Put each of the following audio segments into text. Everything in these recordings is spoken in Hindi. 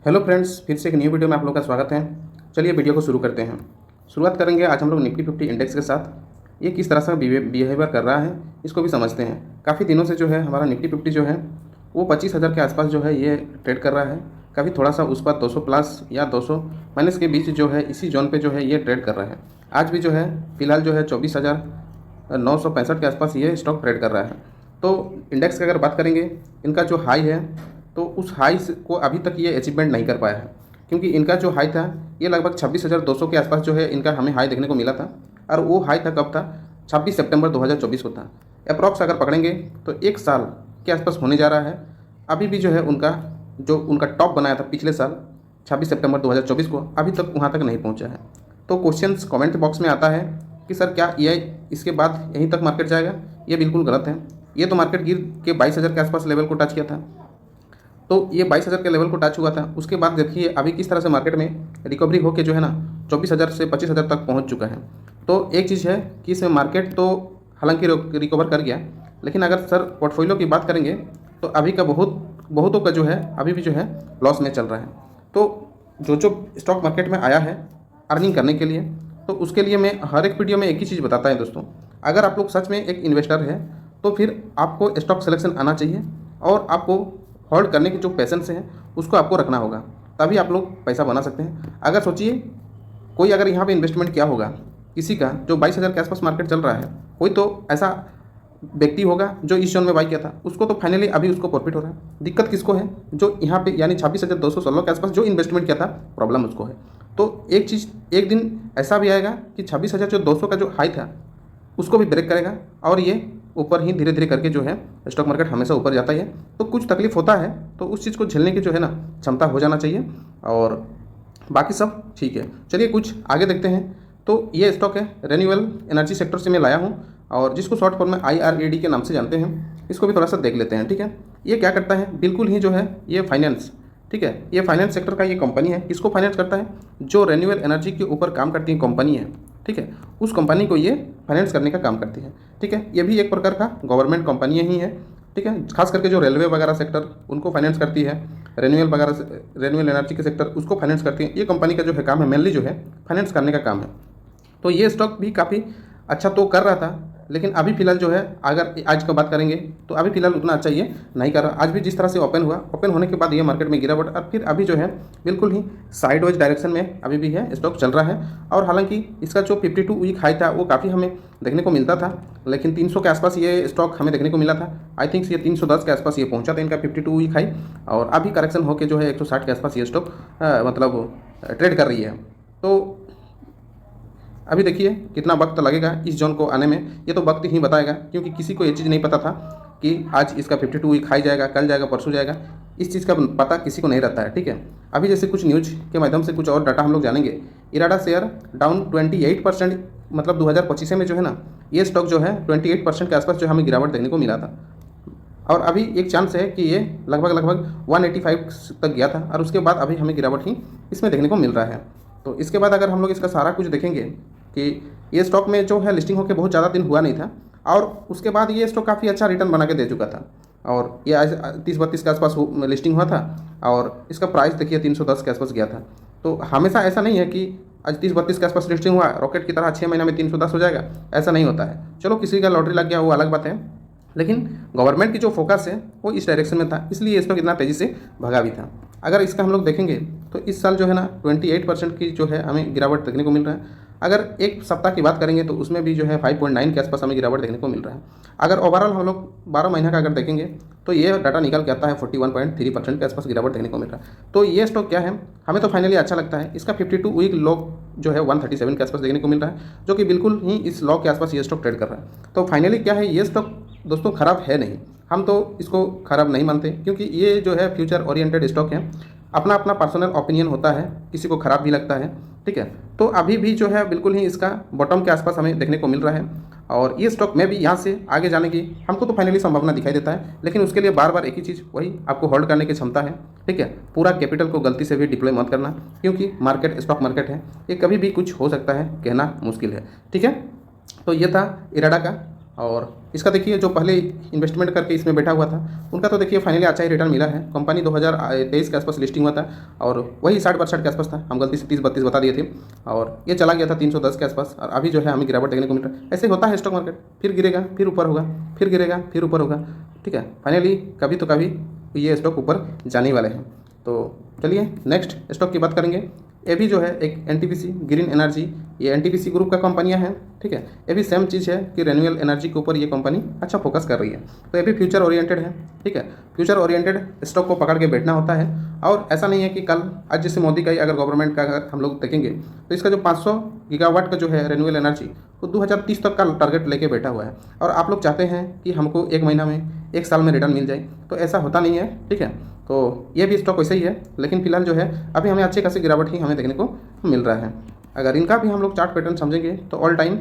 हेलो फ्रेंड्स, फिर से एक न्यू वीडियो में आप लोगों का स्वागत है। चलिए वीडियो को शुरू करते हैं। शुरुआत करेंगे आज हम लोग निफ्टी 50 इंडेक्स के साथ। ये किस तरह से बिहेवियर कर रहा है इसको भी समझते हैं। काफ़ी दिनों से जो है हमारा निफ्टी 50 जो है वो 25,000 के आसपास जो है ये ट्रेड कर रहा है। कभी थोड़ा सा उस पर 200 प्लस या 200 माइनस के बीच जो है इसी जोन पे जो है ये ट्रेड कर रहा है। आज भी जो है फिलहाल जो है 24,965 के आसपास ये स्टॉक ट्रेड कर रहा है। तो इंडेक्स की अगर बात करेंगे, इनका जो हाई है तो उस हाई को अभी तक ये अचीवमेंट नहीं कर पाया है, क्योंकि इनका जो हाई था ये लगभग 26,200 के आसपास जो है इनका हमें हाई देखने को मिला था। और वो हाई था कब था? 26 सितंबर 2024 को था। अप्रॉक्स अगर पकड़ेंगे तो एक साल के आसपास होने जा रहा है। अभी भी जो है उनका टॉप बनाया था पिछले साल 26 सितंबर 2024 को, अभी तक वहाँ तक नहीं पहुँचा है। तो क्वेश्चंस कमेंट बॉक्स में आता है कि सर क्या ये इसके बाद यहीं तक मार्केट जाएगा? ये बिल्कुल गलत है। ये तो मार्केट गिर के 22,000 के आसपास लेवल को टच किया था, तो ये 22,000 के लेवल को टच हुआ था। उसके बाद देखिए अभी किस तरह से मार्केट में रिकवरी होकर जो है ना 24,000 से 25,000 तक पहुंच चुका है। तो एक चीज़ है कि इसमें मार्केट तो हालांकि रिकवर कर गया, लेकिन अगर सर पोर्टफोलियो की बात करेंगे तो अभी का बहुतों का जो है अभी भी जो है लॉस में चल रहा है। तो जो स्टॉक मार्केट में आया है अर्निंग करने के लिए, तो उसके लिए मैं हर एक वीडियो में एक ही चीज़ बताता है दोस्तों, अगर आप लोग सच में एक इन्वेस्टर है तो फिर आपको स्टॉक सिलेक्शन आना चाहिए और आपको होल्ड करने की जो पेशेंस है उसको आपको रखना होगा, तभी आप लोग पैसा बना सकते हैं। अगर सोचिए कोई अगर यहाँ पे इन्वेस्टमेंट किया होगा किसी का जो 22,000 के आसपास मार्केट चल रहा है, कोई तो ऐसा व्यक्ति होगा जो इस जोन में बाई किया था, उसको तो फाइनली अभी उसको प्रॉफिट हो रहा है। दिक्कत किसको है? जो यहाँ पे यानी 26,216 के आसपास जो इन्वेस्टमेंट किया था, प्रॉब्लम उसको है। तो एक चीज़ एक दिन ऐसा भी आएगा कि 26,200 का जो हाई था उसको भी ब्रेक करेगा और ये ऊपर ही धीरे धीरे करके जो है स्टॉक मार्केट हमेशा ऊपर जाता ही है। तो कुछ तकलीफ होता है तो उस चीज़ को झेलने की जो है ना क्षमता हो जाना चाहिए, और बाकी सब ठीक है। चलिए कुछ आगे देखते हैं। तो ये स्टॉक है रेन्यूएबल एनर्जी सेक्टर से मैं लाया हूँ, और जिसको शॉर्ट फॉर्म में IRAD के नाम से जानते हैं। इसको भी थोड़ा सा देख लेते हैं, ठीक है। ये क्या करता है? बिल्कुल ही जो है ये फाइनेंस, ठीक है, ये फाइनेंस सेक्टर का ये कंपनी है। किसको फाइनेंस करता है? जो रेन्यूएबल एनर्जी के ऊपर काम करती है कंपनी है, ठीक है, उस कंपनी को ये फाइनेंस करने का काम करती है, ठीक है। ये भी एक प्रकार का गवर्नमेंट कंपनी ही है, ठीक है। खास करके जो रेलवे वगैरह सेक्टर उनको फाइनेंस करती है, रेन्यूएबल एनर्जी के सेक्टर उसको फाइनेंस करती है। ये कंपनी का जो है काम है मेनली जो है फाइनेंस करने का काम है। तो ये स्टॉक भी काफ़ी अच्छा तो कर रहा था, लेकिन अभी फिलहाल जो है अगर आज का बात करेंगे तो अभी फिलहाल उतना अच्छा ये नहीं कर रहा। आज भी जिस तरह से ओपन होने के बाद ये मार्केट में गिरावट, और फिर अभी जो है बिल्कुल ही साइडवेज डायरेक्शन में अभी भी है स्टॉक चल रहा है। और हालांकि इसका जो 52 वीक हाई था वो काफ़ी हमें देखने को मिलता था, लेकिन 300 के आसपास ये स्टॉक हमें देखने को मिला था। आई थिंक ये 310 के आसपास ये पहुंचा था इनका 52 वीक हाई, और अभी करेक्शन होकर जो है 160 के आसपास ये स्टॉक मतलब ट्रेड कर रही है। तो अभी देखिए कितना वक्त लगेगा इस जोन को आने में, ये तो वक्त ही बताएगा, क्योंकि किसी को ये चीज़ नहीं पता था कि आज इसका 52 वीक हाई जाएगा, कल जाएगा, परसों जाएगा। इस चीज़ का पता किसी को नहीं रहता है, ठीक है। अभी जैसे कुछ न्यूज के माध्यम से कुछ और डाटा हम लोग जानेंगे। इराडा शेयर डाउन 28%, मतलब 2025 में जो है ना ये स्टॉक जो है 28% के आसपास जो हमें गिरावट देखने को मिला था, और अभी एक चांस है कि ये लगभग 185 तक गया था, और उसके बाद अभी हमें गिरावट ही इसमें देखने को मिल रहा है। तो इसके बाद अगर हम लोग इसका सारा कुछ देखेंगे कि ये स्टॉक में जो है लिस्टिंग होकर बहुत ज़्यादा दिन हुआ नहीं था, और उसके बाद ये स्टॉक काफ़ी अच्छा रिटर्न बना के दे चुका था, और ये आज 30-32 के आसपास लिस्टिंग हुआ था, और इसका प्राइस देखिए 310 के आसपास गया था। तो हमेशा ऐसा नहीं है कि आज 30-32 के आसपास लिस्टिंग हुआ रॉकेट की तरह 6 महीना में 310 हो जाएगा, ऐसा नहीं होता है। चलो किसी का लॉटरी लग गया वो अलग बात है, लेकिन गवर्नमेंट की जो फोकस है वो इस डायरेक्शन में था, इसलिए स्टॉक इतना तेज़ी से भगा भी था। अगर इसका हम लोग देखेंगे तो इस साल जो है ना 28% की जो है हमें गिरावट देखने को मिल रहा है। अगर एक सप्ताह की बात करेंगे तो उसमें भी जो है 5.9 के आसपास हमें गिरावट देखने को मिल रहा है। अगर ओवरऑल हम लोग 12 महीना का अगर देखेंगे तो ये डाटा निकल के आता है 41.3% के आसपास गिरावट देखने को मिल रहा है। तो ये स्टॉक क्या है, हमें तो फाइनली अच्छा लगता है। इसका 52 वीक लो जो है 137 के आसपास देखने को मिल रहा है, जो कि बिल्कुल ही इस लॉ के आसपास ये स्टॉक ट्रेड कर रहा है। तो फाइनली क्या है, ये स्टॉक दोस्तों ख़राब है नहीं, हम तो इसको ख़राब नहीं मानते, क्योंकि ये जो है फ्यूचर ओरिएंटेड स्टॉक है। अपना अपना पर्सनल ओपिनियन होता है, किसी को ख़राब भी लगता है, ठीक है। तो अभी भी जो है बिल्कुल ही इसका बॉटम के आसपास हमें देखने को मिल रहा है, और ये स्टॉक में भी यहाँ से आगे जाने की हमको तो फाइनली संभावना दिखाई देता है, लेकिन उसके लिए बार बार एक ही चीज़ वही आपको होल्ड करने की क्षमता है, ठीक है। पूरा कैपिटल को गलती से भी डिप्लॉय मत करना, क्योंकि मार्केट स्टॉक मार्केट है, ये कभी भी कुछ हो सकता है, कहना मुश्किल है, ठीक है। तो ये था इराडा का और इसका देखिए जो पहले इन्वेस्टमेंट करके इसमें बैठा हुआ था उनका तो देखिए फाइनली अच्छा ही रिटर्न मिला है। कंपनी 2023 के आसपास लिस्टिंग हुआ था और वही 60% के आसपास था, हम गलती से 30-32 बता दिए थे और ये चला गया था 310 के आसपास और अभी जो है हमें गिरावट देखने को मिल रहा है। ऐसे होता है स्टॉक मार्केट, फिर गिरेगा फिर ऊपर होगा, फिर गिरेगा फिर ऊपर होगा, ठीक है। फाइनली कभी तो कभी ये स्टॉक ऊपर जाने वाले हैं। तो चलिए नेक्स्ट स्टॉक की बात करेंगे। ये भी जो है एक एनटीपीसी ग्रीन एनर्जी, ये एनटीपीसी ग्रुप का कंपनियां हैं, ठीक है। ये भी सेम चीज़ है कि रिन्यूएबल एनर्जी के ऊपर ये कंपनी अच्छा फोकस कर रही है। तो ये भी फ्यूचर ओरिएंटेड है, ठीक है। फ्यूचर ओरिएंटेड स्टॉक को पकड़ के बैठना होता है और ऐसा नहीं है कि कल आज जैसे मोदी का ही अगर गवर्नमेंट का अगर हम लोग देखेंगे तो इसका जो 500 गीगावाट का जो है रिन्यूएबल एनर्जी वो 2030 तक का टारगेट लेके बैठा हुआ है और आप लोग चाहते हैं कि हमको 1 महीना में 1 साल में रिटर्न मिल जाए, तो ऐसा होता नहीं है, ठीक है। तो ये भी स्टॉक वैसे ही है, लेकिन फिलहाल जो है अभी हमें अच्छी खासी गिरावट ही हमें देखने को मिल रहा है। अगर इनका भी हम लोग चार्ट पैटर्न समझेंगे तो ऑल टाइम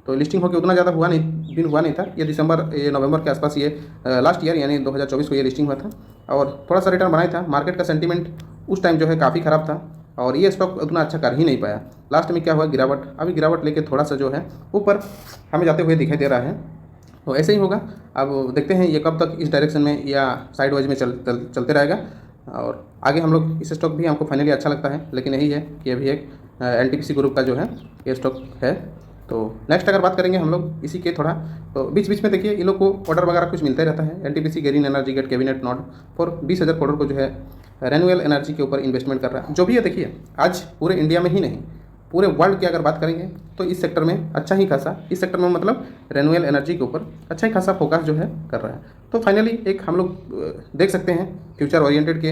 तो लिस्टिंग होकर उतना ज़्यादा हुआ नहीं था। ये नवंबर के आसपास ये लास्ट ईयर यानी 2024 को ये लिस्टिंग हुआ था और थोड़ा सा रिटर्न बनाया था। मार्केट का सेंटीमेंट उस टाइम जो है काफ़ी ख़राब था और ये स्टॉक उतना अच्छा कर ही नहीं पाया। लास्ट में क्या हुआ, गिरावट। अभी गिरावट लेके थोड़ा सा जो है ऊपर हमें जाते हुए दिखाई दे रहा है। तो ऐसे ही होगा। अब देखते हैं ये कब तक इस डायरेक्शन में या साइडवाइज में चलते रहेगा। और आगे हम लोग इस स्टॉक भी हमको फाइनली अच्छा लगता है, लेकिन यही है कि अभी एक एनटीपीसी ग्रुप का जो है ये स्टॉक है। तो नेक्स्ट अगर बात करेंगे हम लोग इसी के थोड़ा, तो बीच बीच में देखिए ये लोग को ऑर्डर वगैरह कुछ मिलता ही रहता है। NTPC green energy get cabinet note for 20,000 crore को जो है रिन्यूएबल एनर्जी के ऊपर इन्वेस्टमेंट कर रहा है। जो भी है देखिए आज पूरे इंडिया में ही नहीं पूरे वर्ल्ड की अगर बात करेंगे तो इस सेक्टर में अच्छा ही खासा, इस सेक्टर में मतलब रिन्यूएबल एनर्जी के ऊपर अच्छा ही खासा फोकस जो है कर रहा है। तो फाइनली एक हम लोग देख सकते हैं फ्यूचर ओरिएंटेड के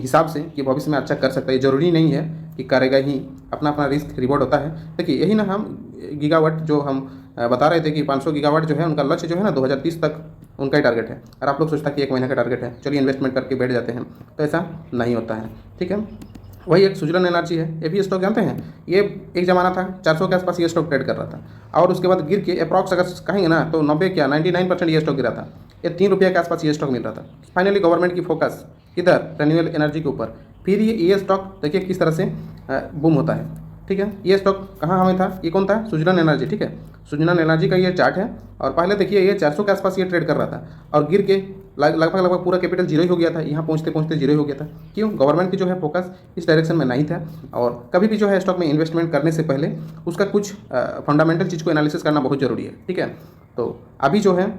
हिसाब से कि भविष्य में अच्छा कर सकता है। ज़रूरी नहीं है कि करेगा ही, अपना अपना रिस्क रिवॉर्ड होता है। देखिए यही ना हम गीगावाट जो हम बता रहे थे कि 500 गीगावाट जो है उनका लक्ष्य जो है ना 2030 तक उनका ही टारगेट है और आप लोग सोचता कि 1 महीने का टारगेट है, चलिए इन्वेस्टमेंट करके बैठ जाते हैं, तो ऐसा नहीं होता है, ठीक है। वही एक सुजलन एनर्जी है, ये भी स्टॉक जानते हैं। ये एक ज़माना था 400 के आसपास ये स्टॉक ट्रेड कर रहा था और उसके बाद गिर के अप्रॉक्स अगर कहेंगे ना तो 90 क्या 99% ये स्टॉक गिरा था। ये 3 रुपये के आसपास ये स्टॉक मिल रहा था। फाइनली गवर्नमेंट की फोकस इधर रिन्यूएबल एनर्जी के ऊपर, फिर ये स्टॉक देखिए किस तरह से बूम होता है, ठीक है। ये स्टॉक कहाँ हमें था, ये कौन था, सुजलन एनर्जी, ठीक है। सुजलन एनर्जी का ये चार्ट है और पहले देखिए ये 400 के आसपास ये ट्रेड कर रहा था और गिर के लगभग पूरा कैपिटल जीरो ही हो गया था। यहाँ पहुँचते पहुँचते जीरो ही हो गया था। क्यों, गवर्नमेंट की जो है फोकस इस डायरेक्शन में नहीं था। और कभी भी जो है स्टॉक में इन्वेस्टमेंट करने से पहले उसका कुछ फंडामेंटल चीज़ को एनालिसिस करना बहुत ज़रूरी है, ठीक है। तो अभी जो है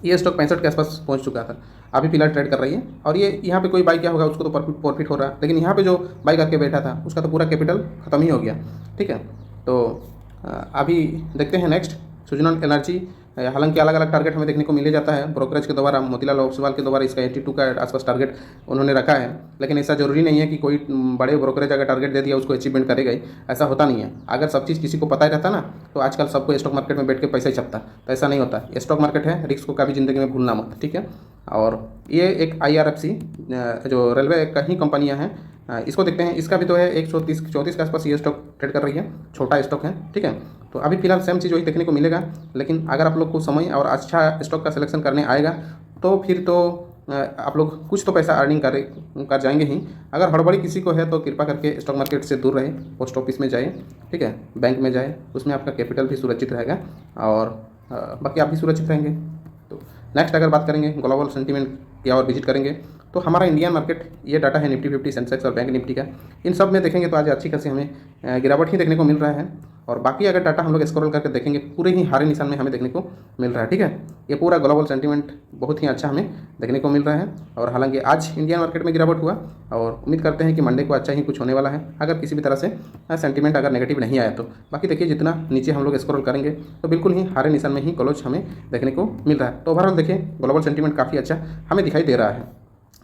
ये स्टॉक 65 के आसपास पहुंच चुका था, अभी फिलहाल ट्रेड कर रही है और ये यहाँ पे कोई बाई क्या होगा उसको तो प्रॉफिट हो रहा है, लेकिन यहाँ पे जो बाई करके बैठा था उसका तो पूरा कैपिटल खत्म ही हो गया, ठीक है। तो अभी देखते हैं नेक्स्ट सुजलन एनर्जी। हालांकि अलग अलग टारगेट हमें देखने को मिले जाता है। ब्रोकरेज के द्वारा मोतीलाल ओसवाल के द्वारा इसका 82 का आसपास टारगेट उन्होंने रखा है, लेकिन ऐसा जरूरी नहीं है कि कोई बड़े ब्रोकरेज अगर टारगेट दे दिया उसको अचीवमेंट करेगा ही, ऐसा होता नहीं है। अगर सब चीज़ किसी को पता ही रहता ना तो आजकल सबको स्टॉक मार्केट में बैठ के पैसा ही छपता, तो ऐसा नहीं होता। स्टॉक मार्केट है, रिस्क को कभी ज़िंदगी में भूलना मत, ठीक है। और ये एक IRFC जो रेलवे का ही कंपनियाँ हैं, इसको देखते हैं। इसका भी तो है 134 के आसपास ये स्टॉक ट्रेड कर रही है, छोटा स्टॉक है, ठीक है। तो अभी फिलहाल सेम चीज़ वही देखने को मिलेगा, लेकिन अगर आप लोग को समय और अच्छा स्टॉक का सिलेक्शन करने आएगा तो फिर तो आप लोग कुछ तो पैसा अर्निंग कर जाएंगे ही। अगर हड़बड़ी किसी को है तो कृपा करके स्टॉक मार्केट से दूर रहे, पोस्ट ऑफिस में जाए, ठीक है, बैंक में जाए, उसमें आपका कैपिटल भी सुरक्षित रहेगा और बाकी आप भी सुरक्षित रहेंगे। तो नेक्स्ट अगर बात करेंगे ग्लोबल सेंटीमेंट की और विजिट करेंगे तो हमारा इंडियन मार्केट ये डाटा है निफ्टी 50 सेंसेक्स और बैंक निफ्टी का, इन सब में देखेंगे तो आज अच्छी खासी हमें गिरावट ही देखने को मिल रहा है। और बाकी अगर डाटा हम लोग स्क्रॉल करके देखेंगे पूरे ही हरे निशान में हमें देखने को मिल रहा है, ठीक है। ये पूरा ग्लोबल सेंटीमेंट बहुत ही अच्छा हमें देखने को मिल रहा है। और हालांकि आज इंडियन मार्केट में गिरावट हुआ और उम्मीद करते हैं कि मंडे को अच्छा ही कुछ होने वाला है, अगर किसी भी तरह से सेंटीमेंट अगर नेगेटिव नहीं आया तो। बाकी देखिए जितना नीचे हम लोग स्क्रॉल करेंगे तो बिल्कुल ही हरे निशान में ही क्लोज हमें देखने को मिल रहा है। तो ओवरऑल देखिए ग्लोबल सेंटीमेंट काफ़ी अच्छा हमें दिखाई दे रहा है।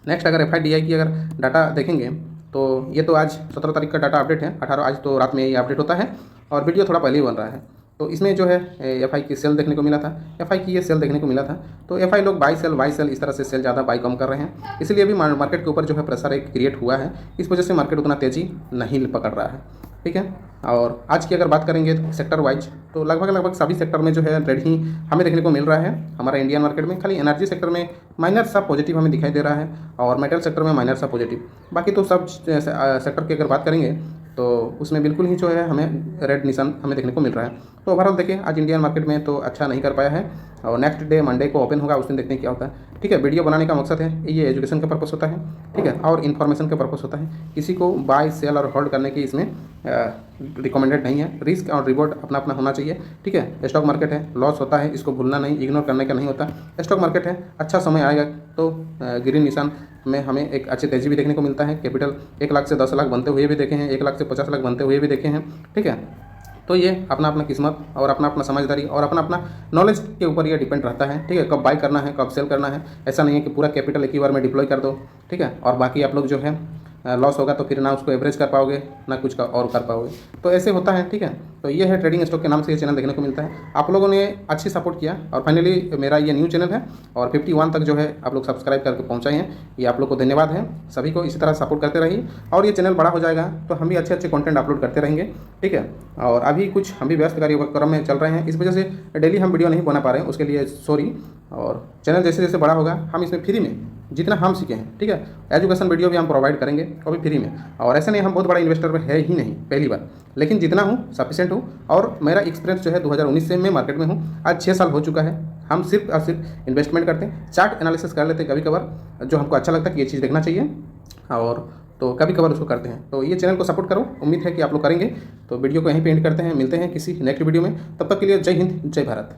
नेक्स्ट अगर FIDI की अगर डाटा देखेंगे तो ये तो आज 17 तारीख का डाटा अपडेट है, 18 आज तो रात में ये अपडेट होता है और वीडियो थोड़ा पहले ही बन रहा है। तो इसमें जो है FI की सेल देखने को मिला था, FI की ये सेल देखने को मिला था। तो FI लोग बाई सेल इस तरह से सेल ज़्यादा बाई कम कर रहे हैं, इसलिए भी मार्केट के ऊपर जो है प्रेशर एक क्रिएट हुआ है, इस वजह से मार्केट उतना तेज़ी नहीं पकड़ रहा है, ठीक है। और आज की अगर बात करेंगे सेक्टर वाइज तो लगभग सभी सेक्टर में जो है रेड ही हमें देखने को मिल रहा है हमारा इंडियन मार्केट में। खाली एनर्जी सेक्टर में माइनर सा पॉजिटिव हमें दिखाई दे रहा है और मेटल सेक्टर में माइनर सा पॉजिटिव। बाकी तो सब सेक्टर की अगर बात करेंगे तो उसमें बिल्कुल ही जो है हमें रेड निशान हमें देखने को मिल रहा है। तो ओवरऑल देखिए आज इंडियन मार्केट में तो अच्छा नहीं कर पाया है, और नेक्स्ट डे मंडे को ओपन होगा, उस दिन देखते हैं क्या होता है। ठीक है, वीडियो बनाने का मकसद है ये एजुकेशन का पर्पस होता है, ठीक है, और इन्फॉर्मेशन का पर्पस होता है। किसी को बाय सेल और होल्ड करने की इसमें रिकमेंडेड नहीं है। रिस्क और रिवॉर्ड अपना अपना होना चाहिए। ठीक है, स्टॉक मार्केट है, लॉस होता है, इसको भूलना नहीं, इग्नोर करने का नहीं होता। स्टॉक मार्केट है, अच्छा समय आएगा तो ग्रीन निशान में हमें एक अच्छी तेज़ी भी देखने को मिलता है। कैपिटल 1 लाख से 10 लाख बनते हुए भी देखे हैं, 1 लाख से 50 लाख बनते हुए भी देखे हैं। ठीक है, तो ये अपना अपना किस्मत और अपना अपना समझदारी और अपना अपना नॉलेज के ऊपर ये डिपेंड रहता है। ठीक है, कब बाय करना है, कब सेल करना है। ऐसा नहीं है कि पूरा कैपिटल एक ही बार में डिप्लॉय कर दो, ठीक है, और बाकी आप लोग जो है लॉस होगा तो फिर ना उसको एवरेज कर पाओगे ना कुछ का और कर पाओगे, तो ऐसे होता है। ठीक है, तो ये है ट्रेडिंग स्टॉक के नाम से ये चैनल देखने को मिलता है। आप लोगों ने अच्छी सपोर्ट किया और फाइनली मेरा ये न्यू चैनल है और 51 तक जो है आप लोग सब्सक्राइब करके पहुँचाए हैं, ये आप लोग को धन्यवाद है। सभी को इसी तरह सपोर्ट करते रहिए और ये चैनल बड़ा हो जाएगा तो हम भी अच्छे अच्छे कंटेंट अपलोड करते रहेंगे। ठीक है, और अभी कुछ हम भी व्यस्त कार्यक्रम में चल रहे हैं, इस वजह से डेली हम वीडियो नहीं बना पा रहे हैं, उसके लिए सॉरी। और चैनल जैसे जैसे बड़ा होगा हम इसमें फ्री में जितना हम सीखे हैं, ठीक है, एजुकेशन वीडियो भी हम प्रोवाइड करेंगे वो भी फ्री में। और ऐसे नहीं हम बहुत बड़ा इन्वेस्टर है ही नहीं पहली बार, लेकिन जितना हूँ सफिशिएंट हूँ। और मेरा एक्सपीरियंस जो है 2019 से मैं मार्केट में हूँ, आज 6 साल हो चुका है। हम सिर्फ और सिर्फ इन्वेस्टमेंट करते हैं, चार्ट एनालिसिस कर लेते हैं कभी कभार, जो हमको अच्छा लगता है कि ये चीज़ देखना चाहिए, और तो कभी कभार उसको करते हैं। तो ये चैनल को सपोर्ट करो, उम्मीद है कि आप लोग करेंगे। तो वीडियो को यहीं पे एंड करते हैं, मिलते हैं किसी नेक्स्ट वीडियो में, तब तक के लिए जय हिंद जय भारत।